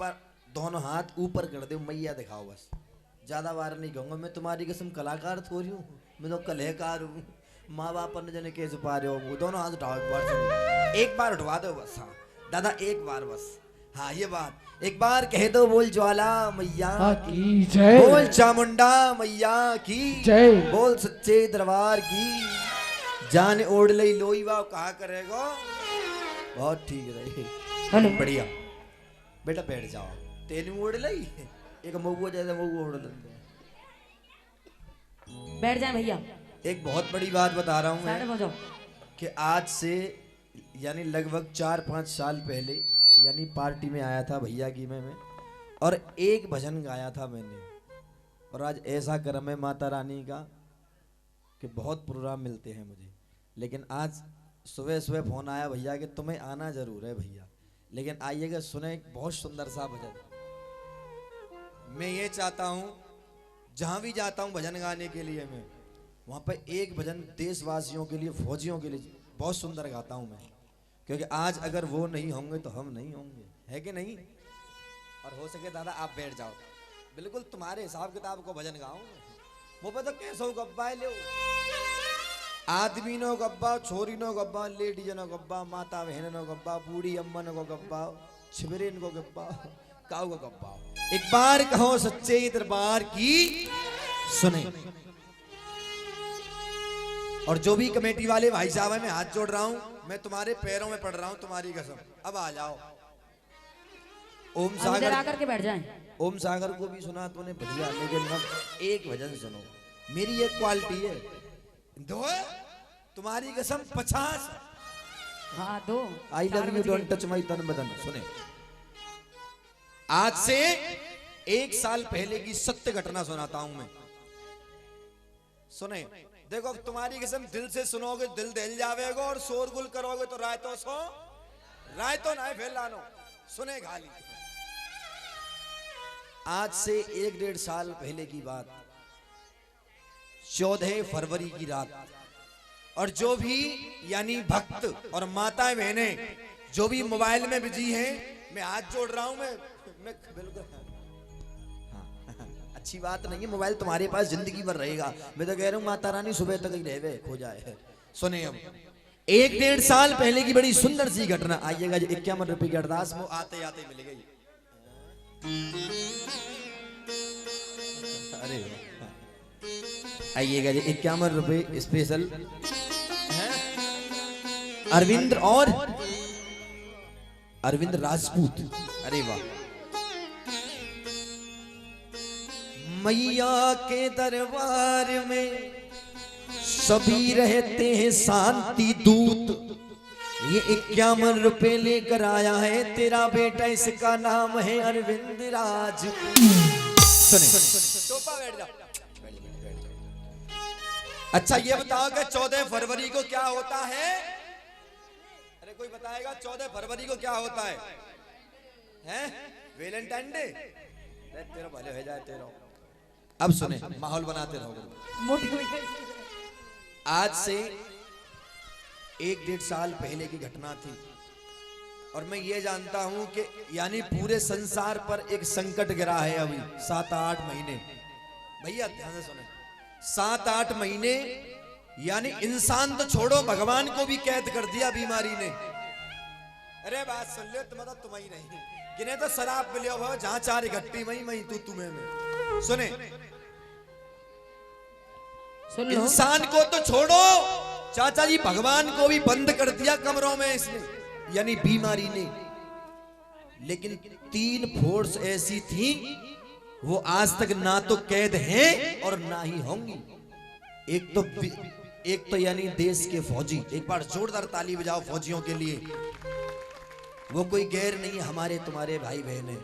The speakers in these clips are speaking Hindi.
बार दोनों हाथ ऊपर कर दो, मैया दिखाओ बस, ज्यादा बार नहीं कहूंगा। मैं तुम्हारी कसम कलाकार थोड़ी हूँ, मैं तो कलाकार हूँ। माँ बाप ने जाने कैसे पा रहे हो, दोनों हाथ उठाओ एक बार से, एक बार उठवा दो बस। हाँ दादा एक बार बस, हाँ ये बात एक बार कह दो, बोल ज्वाला मैया की जय, बोल चामुंडा मैया की जय, बोल सच्चे दरबार की। जान ओढ़ लई लोई वाव कहा करेगा, बहुत ठीक रही, बढ़िया बेटा बैठ जाओ। तेन ओढ़ लई एक मऊआ जैसे मऊआ ओढ़ लेंगे, बैठ जाए भैया। एक बहुत बड़ी बात बता रहा हूँ मैं कि आज से यानी लगभग 4-5 साल पहले यानी पार्टी में आया था भैया की मैं और एक भजन गाया था मैंने। और आज ऐसा कर्म है माता रानी का कि बहुत प्रोग्राम मिलते हैं मुझे, लेकिन आज सुबह सुबह फोन आया भैया कि तुम्हें आना जरूर है भैया, लेकिन आइएगा सुने एक बहुत सुंदर सा भजन। मैं ये चाहता हूँ जहाँ भी जाता हूँ भजन गाने के लिए मैं वहाँ पर एक भजन देशवासियों के लिए, फौजियों के लिए बहुत सुंदर गाता हूँ मैं, क्योंकि आज अगर वो नहीं होंगे तो हम नहीं होंगे, है कि नहीं। और हो सके दादा आप बैठ जाओ, बिल्कुल तुम्हारे हिसाब किताब को भजन गाऊं। वो पता कैसे हो गब्बा ले, आदमी नो गब्बा, छोरी नो गब्बा, लेडीज नो गब्बा, माता बहन नो गब्बा, बूढ़ी अम्मन को गब्बा, छिबरेन को गब्बा, काऊ को गब्बा। एक बार कहो सच्चे दरबार की सुने। और जो भी कमेटी वाले भाई साहब है मैं हाथ जोड़ रहा हूं, मैं तुम्हारे पैरों में पड़ रहा हूं, तुम्हारी कसम। अब आ जाओ। ओम सागर आकर के बैठ जाएं। ओम सागर को भी सुना तूने बढ़िया, लेकिन अब एक भजन सुनो, मेरी एक क्वालिटी है, दो तुम्हारी कसम 50। हाँ दो। I love you don't touch my तन बदन। सुने, आज से 1 साल पहले की सत्य घटना सुनाता हूं मैं, सुने। देखो अब तुम्हारी कसम दिल से सुनोगे दिल दहल जावेगा, और शोरगुल करोगे तो रायतो सो रायतो ना फैलानो, सुने खाली। आज से 1-1.5 साल पहले की बात, 14 फरवरी की रात। और जो भी यानी भक्त और माताएं बहनें जो भी मोबाइल में बिजी हैं, मैं हाथ जोड़ रहा हूं, मैं बिल्कुल अच्छी बात नहीं है, मोबाइल तुम्हारे पास जिंदगी भर रहेगा। मैं तो कह रहा हूँ माता रानी सुबह तक ही रहे खो जाए। सुने हम 1-1.5 साल पहले की बड़ी सुंदर सी घटना। आइएगा 51 रुपए की अरदास वो आते आते मिल गई। अरे आइएगा 51 रुपए स्पेशल अरविंद और अरविंद राजपूत। अरे वाह। मैया के दरबार में सभी रहते हैं शांति दूत, ये 51 रुपए लेकर आया है तेरा बेटा, इसका नाम है अरविंद राज। सुने बैठ जाओ। अच्छा ये बताओ कि 14 फरवरी को क्या होता है? अरे कोई बताएगा 14 फरवरी को क्या होता है? हैं? Valentine day. तेरा भले हो जाए तेरा। अब सुने, माहौल बनाते रहो। आज से 1-1.5 साल पहले की घटना थी, और मैं ये जानता हूं कि यानी पूरे संसार पर एक संकट गिरा है अभी 7-8 महीने। भैया ध्यान से सुने, 7-8 महीने यानी इंसान तो छोड़ो, भगवान को भी कैद कर दिया बीमारी ने। अरे बात सुन लो, तुम्हें नहीं गिने तो शराब पिलियो हो, जहां 4 इकट्ठी वही तू तुम्हें में। सुने, इंसान को तो छोड़ो, चाचा जी भगवान को भी बंद कर दिया कमरों में इसने, यानी बीमारी ने। लेकिन 3 फोर्स ऐसी थी वो आज तक ना तो कैद हैं और ना ही होंगी। एक तो यानी देश के फौजी, एक बार जोरदार ताली बजाओ फौजियों के लिए। वो कोई गैर नहीं, हमारे तुम्हारे भाई बहन है।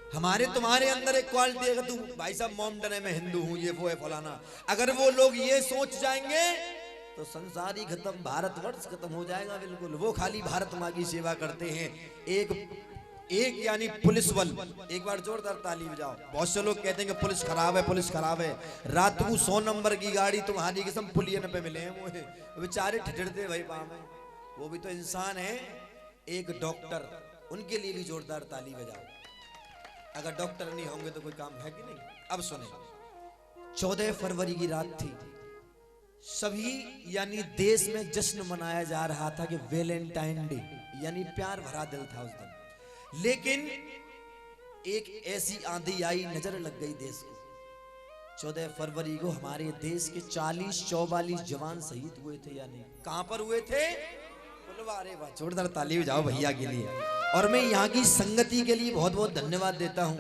हमारे तुम्हारे अंदर एक क्वालिटी है, तू भाई साहब मोमडन है, मैं हिंदू हूं, ये वो है फलाना। अगर वो लोग ये सोच जाएंगे तो संसार ही खत्म, भारतवर्ष खत्म हो जाएगा बिल्कुल। वो खाली भारत माँ की सेवा करते हैं। एक यानी पुलिस बल, एक बार जोरदार ताली बजाओ। बहुत से लोग कहते हैं कि पुलिस खराब है, पुलिस खराब है। रात को 100 नंबर की गाड़ी तुम्हारी किस्म पुलियन पे मिले हैं, वो बेचारे ठिठुरते भाई पाँव में, वो भी तो इंसान है। एक डॉक्टर, उनके लिए भी जोरदार ताली बजाओ। अगर डॉक्टर नहीं होंगे तो कोई काम है कि नहीं। अब सुने, 14 फरवरी की रात थी, सभी यानी देश में जश्न मनाया जा रहा था कि वैलेंटाइन डे, यानी प्यार भरा दिल था उस दिन। लेकिन एक ऐसी आंधी आई, नजर लग गई देश को। 14 फरवरी को हमारे देश के 40-44 जवान शहीद हुए थे। यानी कहां पर हुए थे? अरे वाह, जोरदार ताली बजाओ भैया के लिए। और मैं यहाँ की संगति के लिए बहुत बहुत धन्यवाद देता हूँ।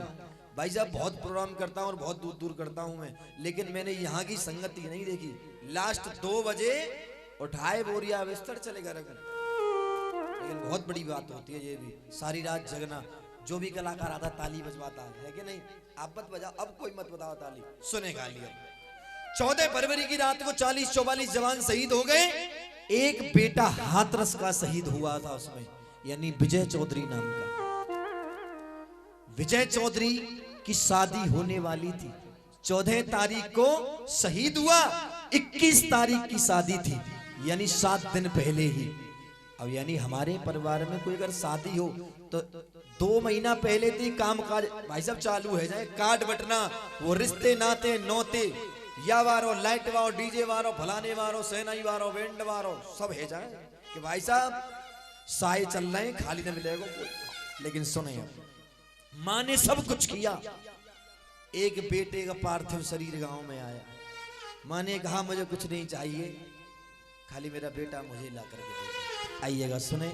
भाई साहब बहुत प्रोग्राम करता हूँ और बहुत दूर दूर करता हूँ मैं, लेकिन मैंने यहाँ की संगति नहीं देखी। लास्ट 2 बजे उठाए बोरिया बिस्तर चले गए। लेकिन बहुत बड़ी बात होती है ये भी, सारी रात जगना। जो भी कलाकार आता ताली बजवाता है कि नहीं? आप मत बजाओ, अब कोई मत बताओ ताली, सुनेगा लिया। 14 फरवरी की रात को 40-44 जवान शहीद हो गए। एक बेटा हाथरस का शहीद हुआ था उसमें, यानी विजय चौधरी नाम का। विजय चौधरी की शादी होने वाली थी, 14 तारीख को शहीद हुआ, 21 तारीख की शादी थी, यानी 7 दिन पहले ही। अब यानी हमारे परिवार में कोई अगर शादी हो तो 2 महीना पहले थी काम काज भाई साहब चालू है जाए, कार्ड बटना, वो रिश्ते नाते नौते, या वारो लाइट वारो डीजे वारो फलाने वारो सेनाई वारो बैंड वारो सब है जाए कि भाई साहब साए चल रहे हैं, खाली न मिलेगा कोई। लेकिन सुने, माँ ने सब कुछ किया। एक बेटे का पार्थिव शरीर गांव में आया। माँ ने कहा मुझे कुछ नहीं चाहिए, खाली मेरा बेटा मुझे ला करके दे। आइएगा सुने,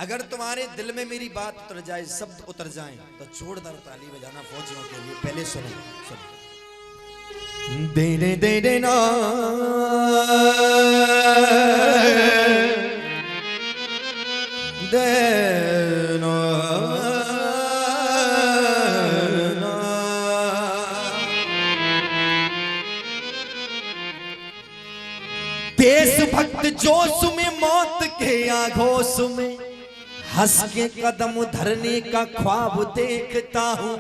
अगर तुम्हारे दिल में मेरी बात उतर जाए, शब्द उतर जाएं, तो जोरदार ताली बजाना फौजियों के लिए। पहले सुने, दे दे दे ना दे ना देशभक्त जोश में मौत के आघोष में हंस के कदम धरने का ख्वाब देखता हूँ।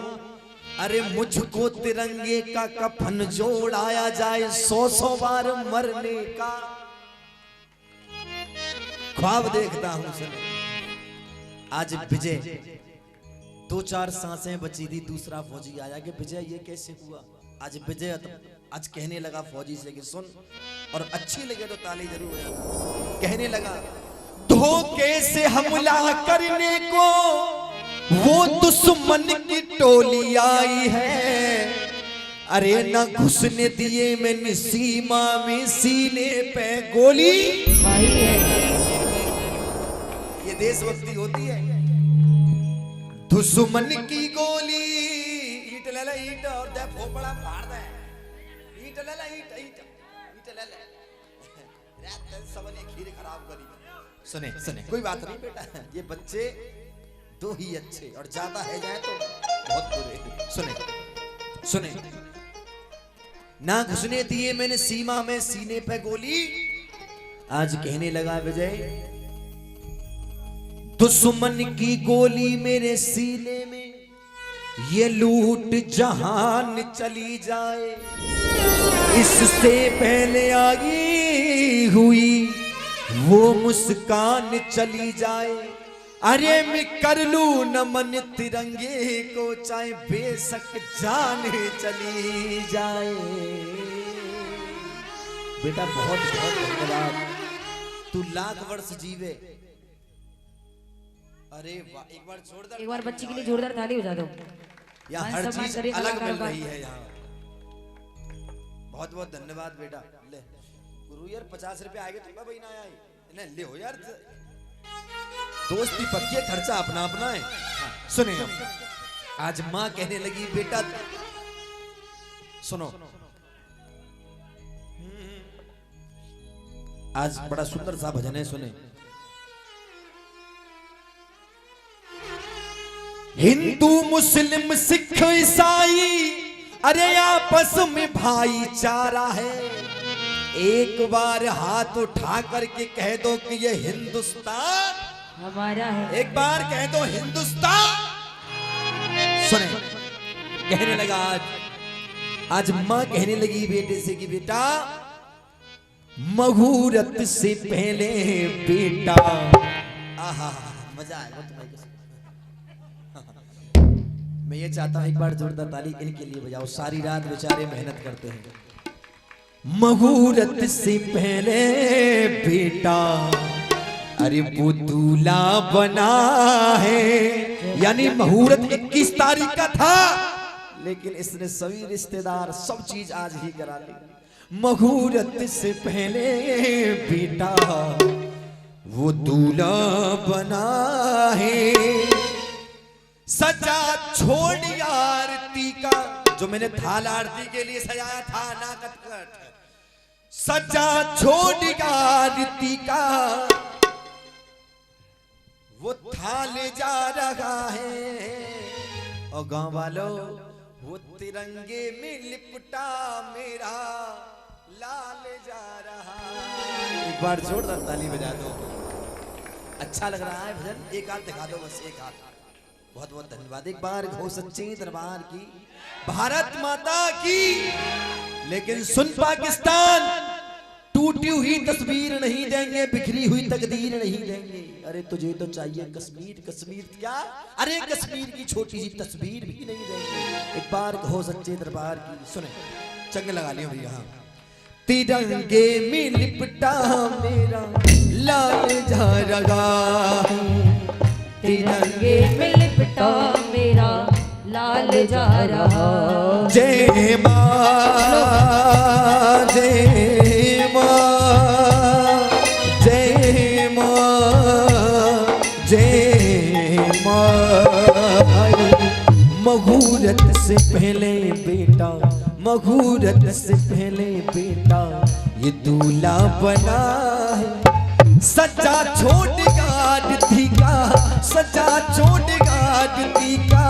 अरे मुझको तिरंगे का कफन जोड़ाया जाए, 100 बार मरने का ख्वाब देखता हूँ। आज विजय 2-4 सांसें बची थी, दूसरा फौजी आया कि विजय ये कैसे हुआ। आज विजय आज कहने लगा फौजी से कि सुन, और अच्छी लगे तो ताली जरूर बजाना। कहने लगा, धोखे से हमला करने को वो दुश्मन की टोली आई है। अरे न घुसने दिए मैंने सीमा में सीने पे गोली। ये देशभक्ति होती है। दुश्मन की गोली, ईट ले ले ईट और दे फोपड़ा फाड़ दे, ईट ले ले ईट ईट ईट ले ले, रात सबने खीर खराब करी। सुने सुने, कोई बात नहीं बेटा, ये बच्चे 2 ही अच्छे और ज्यादा है जाए तो बहुत बुरे। सुने सुने, ना घुसने दिए मैंने सीमा में सीने पे गोली। आज कहने लगा विजय, दुश्मन की गोली मेरे सीने में, ये लूट जहान चली जाए, इससे पहले आई हुई वो मुस्कान चली जाए। अरे मैं कर लूं नमन तिरंगे को, चाहे बेशक जान चली जाए। बेटा बहुत बहुत धन्यवाद, तू लाख वर्ष जीवे। अरे वाह, एक बार बच्ची के लिए जोरदार ताली बजा दो। यहाँ हर चीज अलग मिल रही है यहाँ। बहुत बहुत धन्यवाद बेटा। ले गुरु यार 50 रुपए आएंगे, तुम्हारा भाई ना आया ले हो यार, दोस्ती पक्की है, खर्चा अपना अपना है। सुने, आज माँ कहने लगी बेटा सुनो, आज बड़ा सुंदर सा भजन है, सुने। हिंदू मुस्लिम सिख ईसाई अरे आपस में भाईचारा है। एक बार हाथ उठा करके कह दो कि ये हिंदुस्तान हमारा है। एक बार कह दो हिंदुस्तान। सुने, कहने लगा आज माँ कहने लगी बेटे से कि बेटा मुहूर्त से पहले बेटा, आहा मजा आएगा तुम्हारे। मैं ये चाहता हूँ एक बार जोरदार ताली इनके लिए बजाओ, सारी रात बेचारे मेहनत करते हैं। मुहूर्त से पहले बेटा अरे वो दूल्हा बना है, यानी मुहूर्त 21 तारीख का था, लेकिन इसने सभी रिश्तेदार सब चीज आज ही करा ली। मुहूर्त से पहले बेटा वो दूल्हा बना है, सजा छोड़ आरती का, जो मैंने थाल आरती के लिए सजाया था ना कटकट, सजा छोड़ आरती का वो थाल जा रहा है। और गांव वालों वो तिरंगे में लिपटा मेरा लाल जा रहा है। एक बार जोरदार ताली बजा दो, अच्छा लग रहा है भजन। एक हाथ दिखा दो, बस एक हाथ। बहुत बहुत धन्यवाद। एक बार हो सच्चे दरबार की, भारत माता की। लेकिन सुन पाकिस्तान, टूटी हुई तस्वीर नहीं देंगे, बिखरी हुई तकदीर नहीं देंगे। अरे तुझे तो चाहिए कश्मीर, कश्मीर क्या, अरे कश्मीर की छोटी सी तस्वीर भी नहीं देंगे। एक बार हो सच्चे दरबार की, सुने चंग लगा लियो भैया। तिरंगे में लिपटा मेरा लाल जा रहा है, तिरंगे में लिपटा मेरा लाल जा रहा। जय मां जय मां जय मां जय मां। मुहूर्त से पहले बेटा, मुहूर्त से पहले बेटा ये दूल्हा बना है, सजा छोड़ आरती का, सजा छोड़ आरती का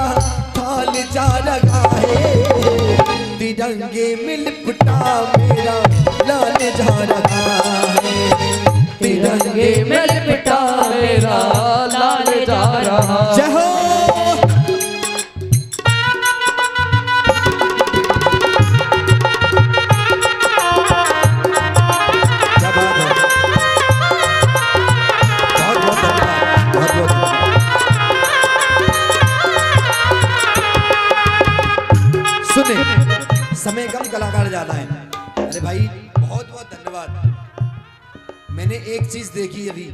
थाल जा रहा है। तिरंगे में लिपटा मेरा लाल जा रहा है, तिरंगे में लिपटा मेरा लाल जा रहा। जय हो। समय कम, कलाकार ज्यादा है। अरे भाई बहुत बहुत धन्यवाद। मैंने एक चीज देखी अभी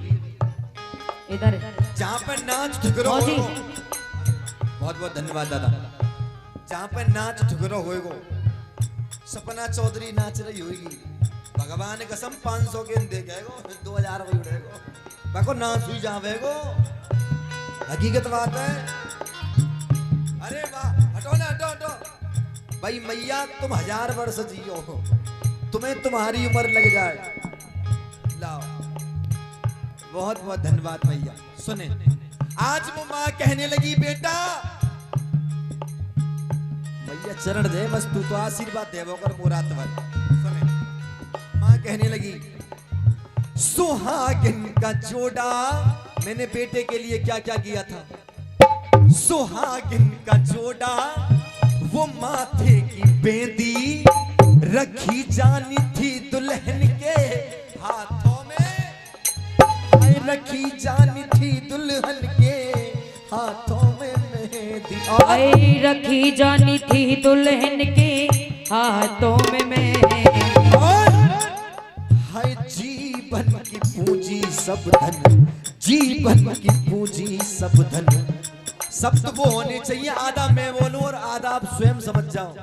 इधर, जहाँ पर नाच ठुकरो, बहुत बहुत धन्यवाद दादा। जहाँ पर नाच ठुकरो होएगो, सपना चौधरी नाच रही होगी, भगवान कसम 500 के देखेगो, 2000 को उड़ेगो, बाको नाच हुई जावेगो, हकीकत बात है। अरे वाह, हटो ना, हटो हटो भाई। मैया तुम 1000 वर्ष जियो, तुम्हें तुम्हारी उम्र लग जाए। लाओ, बहुत बहुत धन्यवाद भैया। सुने, आज वो माँ कहने लगी बेटा, भैया चरण दे बस, तू तो आशीर्वाद देवो कर मोरा तवर। सुने, माँ कहने लगी सुहागिन का जोड़ा, मैंने बेटे के लिए क्या क्या किया था। सुहागिन का जोड़ा, वो माथे की बेंदी रखी जानी थी दुल्हन के हाथों में, रखी जानी थी दुल्हन के हाथों में मेहंदी, आई रखी जानी थी दुल्हन के हाथों में मेहंदी। और हाय जीवन की पूंजी सब धन, जीवन की पूंजी सब धन, सब तो वो होने चाहिए, आधा मैं बोलूं और आधा आप स्वयं समझ जाओ।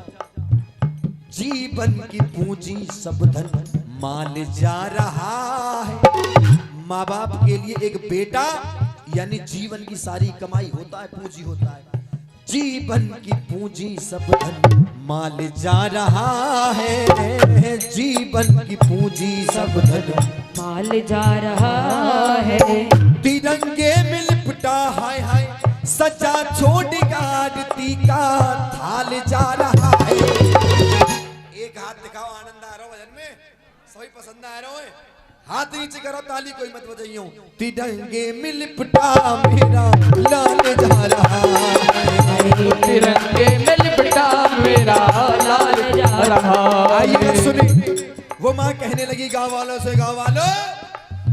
जीवन की पूंजी सब धन माल जा रहा है। माँ बाप के लिए एक बेटा यानी जीवन की सारी कमाई होता है, पूंजी होता है। जीवन की पूंजी सब धन माल जा रहा है, जीवन की पूंजी सब धन माल जा रहा है। तिरंगे में लिपटा हाय हाय, सजा छोड़ आरती का थाल जा रहा है। एक हाथ दिखाओ, आनंद आ रहा हो भजन में, सभी पसंद आ रहा है। हाथ नीचे करो, ताली कोई मत बजाइयो। तिरंगे में लिपटा मेरा लाल जा रहा है, तिरंगे में लिपटा मेरा लाल जा रहा। आइए सुने, वो माँ कहने लगी गाँव वालों से, गाँव वालों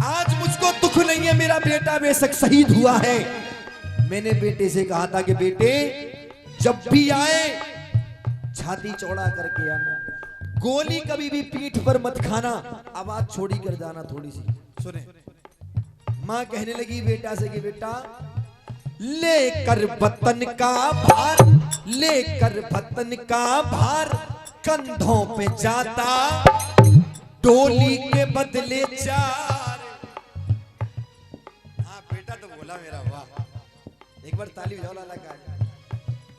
आज मुझको दुख नहीं है, मेरा बेटा बेशक शहीद हुआ है। मैंने बेटे से कहा था कि बेटे जब भी आए छाती चौड़ा करके आना, गोली कभी भी पीठ पर मत खाना, आवाज छोड़ी कर जाना थोड़ी सी। सुने, माँ कहने लगी बेटा से कि बेटा लेकर वतन का भार, लेकर वतन का भार कंधों पे जाता, डोली के बदले चार। हाँ बेटा तो बोला मेरा, वाह, एक बार ताली बजाओ लाला का।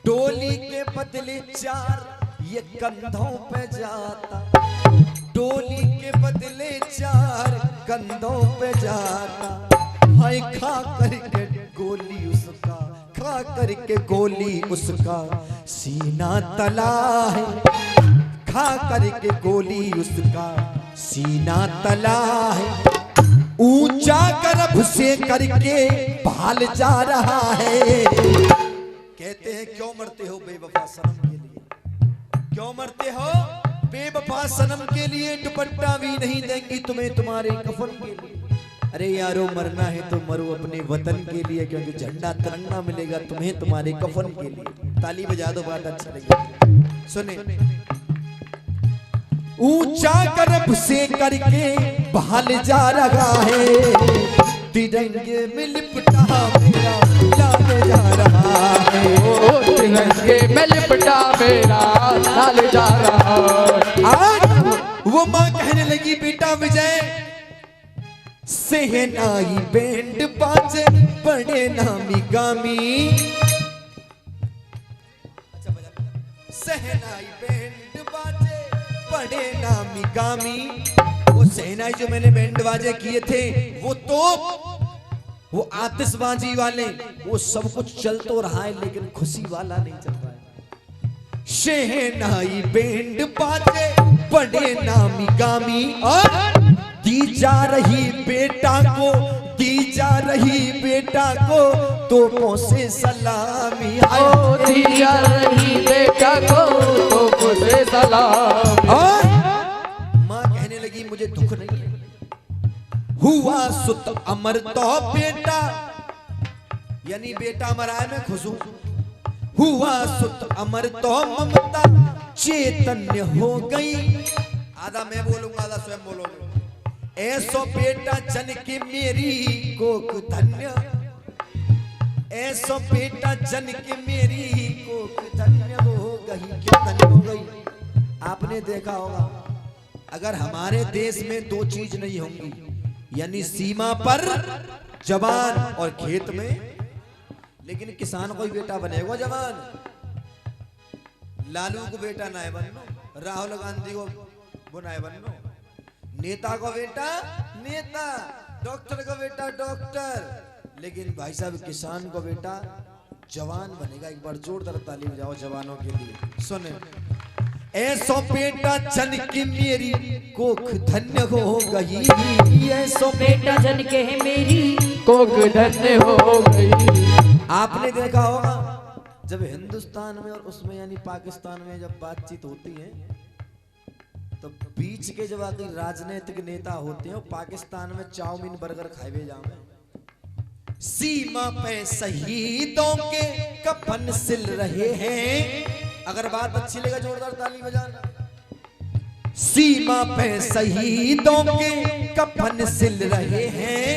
डोली के बदले चार ये कंधों पे जाता, डोली के बदले चार कंधों पे जाता। हाय खा करके गोली उसका, खा करके गोली उसका सीना तला है, खा करके गोली उसका सीना तला है। ऊंचा गर्भ से करके भाल जा रहा है। कहते हैं क्यों मरते हो बेवफा सनम के लिए, क्यों मरते हो बेवफा सनम के लिए, दुपट्टा भी नहीं देंगी तुम्हें तुम्हारे कफन के लिए। अरे यारो मरना है तो मरो अपने वतन के लिए, क्योंकि झंडा तिरंगा मिलेगा तुम्हें तुम्हारे कफन के लिए। ताली बजा दो, बात अच्छी लगी। सुने, ऊंचा गर्भ से करके भाल जा रहा है, तिरंगे में लिपटा मेरा लाल जा रहा है, तिरंगे में लिपटा मेरा लाल जा रहा है। आज वो माँ कहने लगी बेटा विजय, सेनाई बैंड बाजे बड़े नामी गामी, सेनाई बैंड बाजे बड़े नामी गामी। वो सेनाई जो मैंने बैंड बाजे किए थे वो तो वो आतिशबाजी वाले, वो सब कुछ चल तो रहा है लेकिन खुशी वाला नहीं चल रहा है। सेनाई बैंड बाजे बड़े नामी गामी, और दी जा रही बेटा को, दी जा रही बेटा को तोपों से सलामी। दी जा रही बेटा को तोपों से सलाम। और माँ कहने लगी मुझे दुख नहीं है, हुआ सुत अमर तो बेटा, यानी बेटा मरा है मैं खुश हूं। हुआ सुत अमर तो ममता चैतन्य हो गई। आधा मैं बोलूंगा आधा स्वयं बोलोगे। ऐसो बेटा जन की मेरी कोक धन्य, ऐसो बेटा जन की मेरी कोक धन्य हो गई, क्या धन्य हो गई। आपने देखा होगा अगर हमारे देश में दो चीज नहीं होंगी, यानी सीमा पर जवान और खेत में, लेकिन किसान को ही बेटा बनेगा जवान। लालू को बेटा ना बनो, राहुल गांधी को वो ना बनो, नेता को बेटा नेता, डॉक्टर को बेटा डॉक्टर, लेकिन भाई साहब किसान को बेटा जवान बनेगा। एक बार जोरदार ताली बजाओ जवानों के लिए। सुने, ऐसो बेटा जन की मेरी कोख धन्य हो गई, ऐसो बेटा जन के मेरी कोख धन्य हो गई। आपने देखा होगा जब हिंदुस्तान में और उसमें यानी पाकिस्तान में जब बातचीत होती है तो बीच के जब आगे राजनीतिक नेता होते हैं, पाकिस्तान में चाउमीन बर्गर खाए जावे, सीमा पे शहीदों के कफन सिल रहे हैं। अगर बात अच्छी लगे जोरदार ताली बजाना। सीमा पे शहीदों के कफन सिल रहे हैं,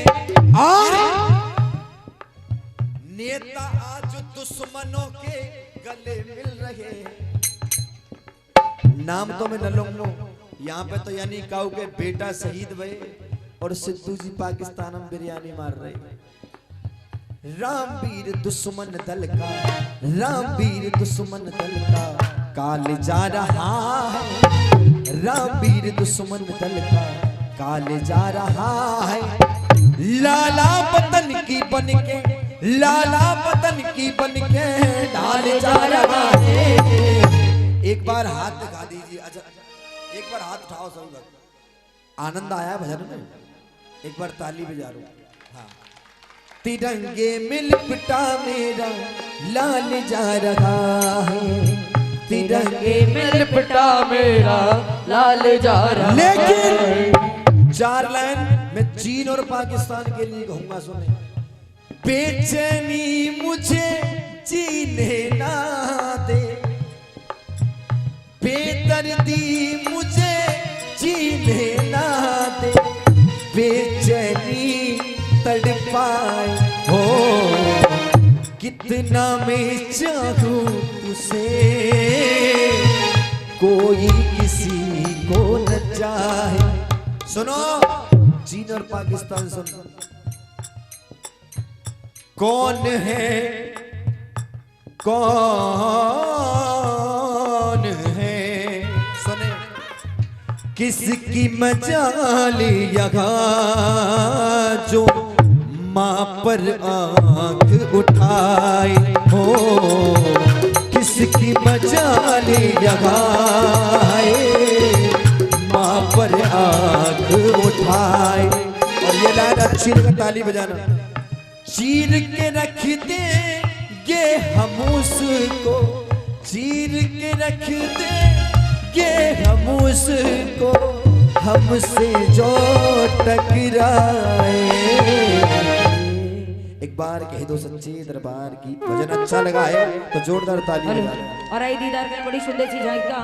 और नेता आज दुश्मनों के गले मिल रहे हैं। नाम तो मैं न लूंगा यहाँ पे, तो यानी काऊ के बेटा शहीद भये और सिद्धू जी पाकिस्तान में बिरयानी मार रहे। रामवीर दुश्मन दल का, रामवीर दुश्मन दल का काल जा रहा है, रामवीर दुश्मन दल का काल जा रहा है। लाला वतन की बन के, लाला वतन की बन के ढाल जा रहा है। एक बार हाथ दिखा दीजिए, अच्छा एक बार हाथ उठाओ सब लोग। आनंद आया भजन में, एक बार ताली बजा लो। हाँ, तिरंगे में लिपटा मेरा लाल जा रहा है, तिरंगे में लिपटा मेरा लाल जा रहा है। लेकिन चार लाइन मैं चीन और पाकिस्तान के लिए कहूंगा, सुने। बेचैनी मुझे जीने ना दे, बेदर्दी मुझे जीने ना दे, बेचैनी तड़पाए हो, कितना मैं चाहूं तुझसे, कोई किसी को न चाहे। सुनो चीन और पाकिस्तान सुनो, कौन है कौन है, सुने किसकी मजाली यहाँ जो माँ पर आंख उठाए हो, किसकी मजाली यहाँ माँ पर आंख उठाए। और ये लाइन अच्छी लगा, ताली बजाना। चीर के रख देंगे हम उसको, चीर के रख देंगे हम उसको, हमसे जो टकराए। एक बार कह दो सच्चे दरबार की। भजन अच्छा लगा है तो जोरदार ताली बजाना। और आई दीदार में बड़ी सुंदर सी झांकी का